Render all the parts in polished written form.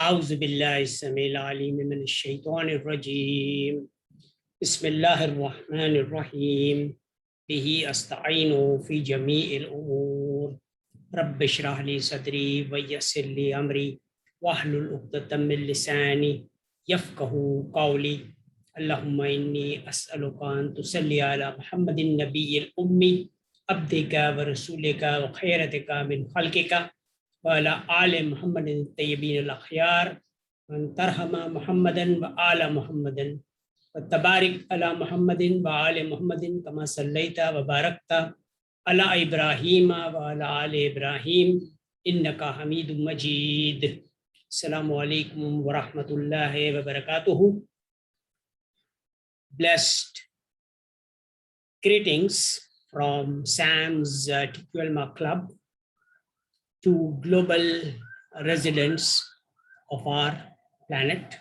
أعوذ بالله السميع العليم من الشيطان الرجيم بسم الله الرحمن الرحيم به أستعين في جميع الأمور رب اشرح لي صدري ويسر لي أمري واحلل عقدة من لساني يفقهوا قولي اللهم إني أسألك أن تصلي على محمد النبي الأمي عبدك ورسولك وخيرتك من خلقك وعلى آل محمد الطيبين الأخيار وأن ترحم محمدا وآل محمد وتبارك على محمد وآل محمد كما صليت وباركت على إبراهيم وعلى آل إبراهيم إنك حميد مجيد. السلام عليكم ورحمة الله وبركاته. Blessed greetings from SAMS TQLMA Club to global residents of our planet.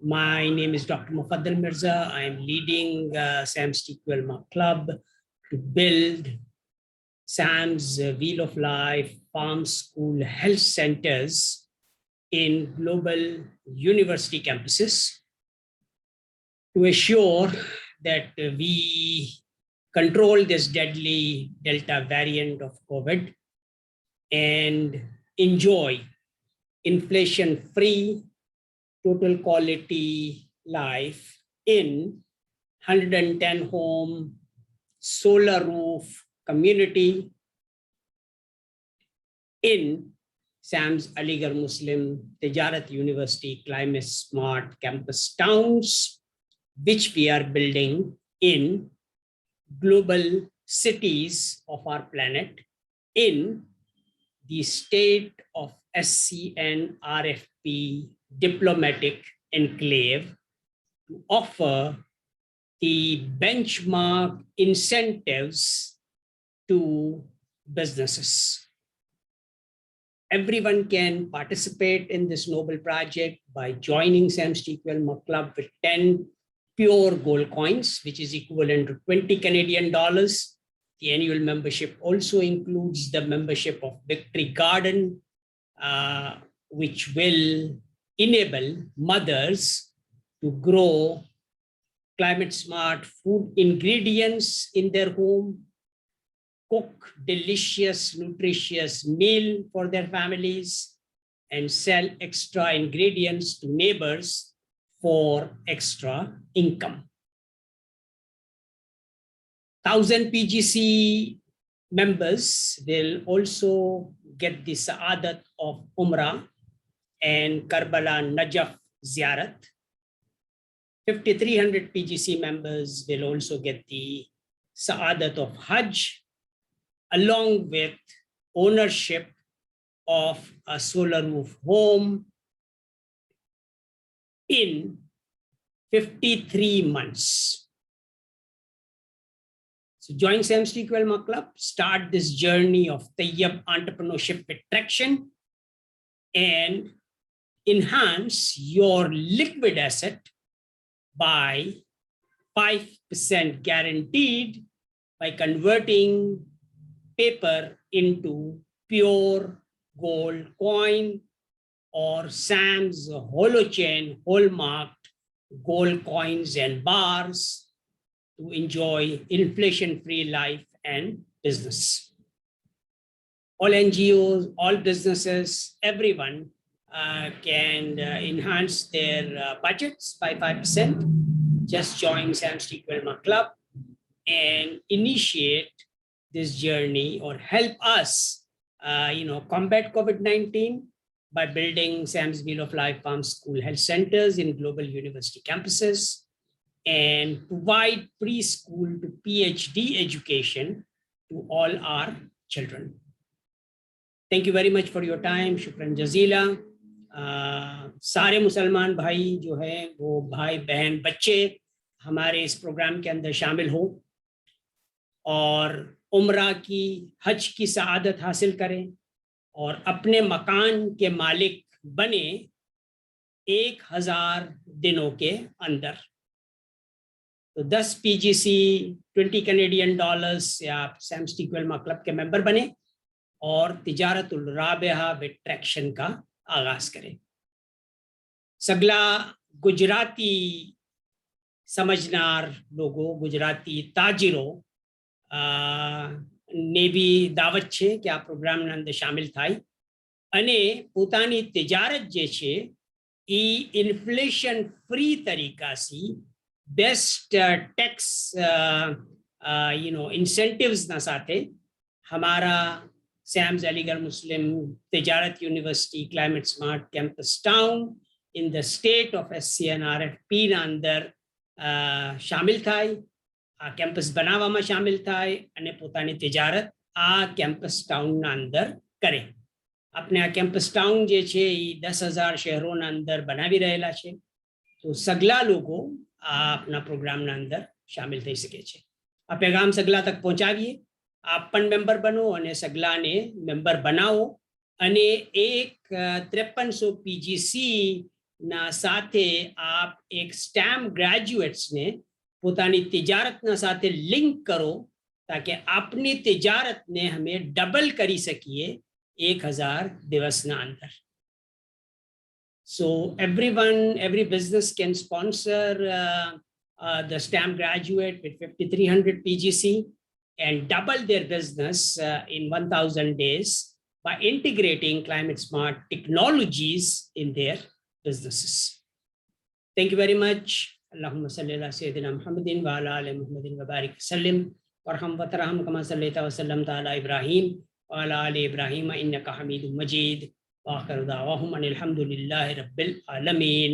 My name is Dr. Mufضل Mirza. I am leading SAMS TQLMA Club to build SAMS Wheel of Life Farm School Health Centers in global university campuses to assure that we control this deadly Delta variant of COVID and enjoy inflation-free total quality life in 110 home solar roof community in SAMS Aligarh Muslim Tijaarat University climate smart campus towns, which we are building in global cities of our planet in the state of SCN RFP diplomatic enclave to offer the benchmark incentives to businesses. Everyone can participate in this noble project by joining SAMS TQLMA Club with 10 pure gold coins, which is equivalent to 20 Canadian dollars. The annual membership also includes the membership of Victory Garden, which will enable mothers to grow climate smart food ingredients in their home, cook delicious, nutritious meal for their families, and sell extra ingredients to neighbors for extra income. 1,000 PGC members will also get the Saadat of Umrah and Karbala Najaf Ziyarat. 5,300 PGC members will also get the Saadat of Hajj, along with ownership of a solar roof home in 53 months. So join SAMS TQLMA Club, start this journey of Tayyab entrepreneurship with traction, and enhance your liquid asset by 5% guaranteed by converting paper into pure gold coin or SAMS holochain hallmarked gold coins and bars to enjoy inflation-free life and business. All NGOs, all businesses, everyone can enhance their budgets by 5%. Just join SAMS TQLMA Club and initiate this journey or help us combat COVID-19 by building SAMS Wheel of Life Farm School Health Centers in global university campuses and provide preschool to PhD education to all our children. Thank you very much for your time. Shukran jazila. सारे मुसलमान भाई जो हैं वो भाई बहन बच्चे हमारे इस प्रोग्राम के अंदर शामिल हो और उम्रा की हज की सआदत हासिल करें और अपने मकान के मालिक बने 1000 दिनों के अंदर। तो 10 PGC 20 कैनेडियन डॉलर्स से आप SAMS TQLMA क्लब के मेंबर बने और तिजारतुल राबेहा विद ट्रैक्शन का आगाज करें। सगला गुजराती समझनार लोगो गुजराती ताजिरो ने भी दावत છે કે આ પ્રોગ્રામના અંદર શામિલ થાય અને પોતાની તિજારત જે છે એ ઇન્ફ્લેશન ફ્રી તરીકાથી બેસ્ટ ટેક્સ ઇન્સેન્ટિવ્સના સાથે हमारा SAMS अलीगढ़ मुस्लिम तिजारत university climate smart campus town in the state of SCNRFP ના અંદર શામિલ થાય આ કેમ્પસ બનાવવામાં શામિલ થાય અને પોતાની તિજારત આ કેમ્પસ ટાઉનના અંદર કરે. આપણે આ કેમ્પસ ટાઉન જે છે એ 10,000 શહેરોના અંદર બનાવી રહેલા છે. તો સગલા લોકો આ આપણા પ્રોગ્રામના અંદર શામિલ થઈ શકે છે. આ પેગામ સગલા તક પહોંચાડીએ. આપ પણ મેમ્બર બનો અને સગલાને મેમ્બર બનાવો અને એક 5300 PGC ના સાથે આપ એક સ્ટેમ્પ ગ્રેજ્યુએટ્સને પોતાની તિજારતના સાથે લિંક કરો તાકે આપની તિજારતને અમે ડબલ કરી શકીએ 1000 દિવસના અંદર. So every business can sponsor the stamp graduate with 5,300 PGC and double their business in 1,000 days by integrating climate smart technologies in their businesses. Thank you very much. Allahumma salli ala sayyidina Muhammadin wa ala ali Muhammadin wa barik sallim warham wa tarham kama sallaita wa sallamta ala Ibrahim wa ala ali Ibrahim innaka Hamidum Majid wa akhiru da'wahum alhamdulillahi rabbil alamin.